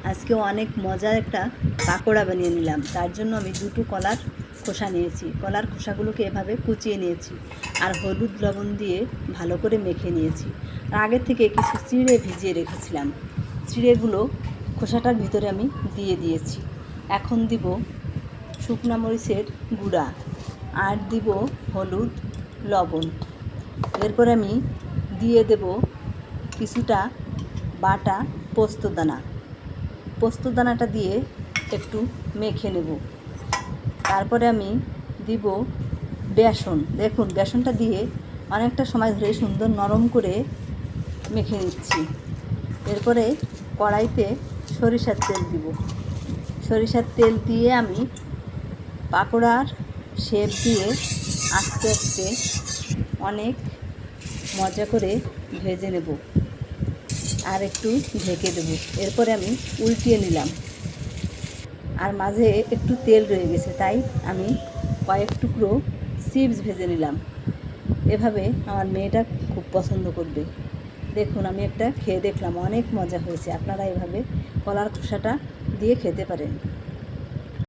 আজকেও অনেক মজার একটা পাকোড়া বানিয়ে নিলাম। তার জন্য আমি দুটো কলার খোসা নিয়েছি। কলার খোসাগুলোকে এভাবে কুচিয়ে নিয়েছি আর হলুদ লবণ দিয়ে ভালো করে মেখে নিয়েছি। আর আগে থেকে কিছু চিড়ে ভিজিয়ে রেখেছিলাম। চিড়েগুলো খোসাটার ভিতরে আমি দিয়ে দিয়েছি। এখন দিব শুকনা মরিচের গুঁড়া আর দিব হলুদ লবণ। এরপর আমি দিয়ে দেব কিছুটা বাটা পোস্তদানা। পোস্তদানাটা দিয়ে একটু মেখে নেব। তারপরে আমি দিব বেসন। দেখুন বেসনটা দিয়ে অনেকটা সময় ধরে সুন্দর নরম করে মেখে নিচ্ছি। এরপরে কড়াইতে সরিষার তেল দিব। সরিষার তেল দিয়ে আমি পাকোড়ার শেপ দিয়ে আস্তে আস্তে অনেক মজা করে ভেজে নেব আর একটু ঢেকে দেব। এরপরে আমি উল্টিয়ে নিলাম আর মাঝে একটু তেল রয়ে গেছে, তাই আমি কয়েক টুকরো চিপস ভেজে নিলাম। এভাবে আমার মেয়েটা খুব পছন্দ করবে। দেখুন আমি একটা খেয়ে দেখলাম, অনেক মজা হয়েছে। আপনারা এভাবে কলার খোসাটা দিয়ে খেতে পারেন।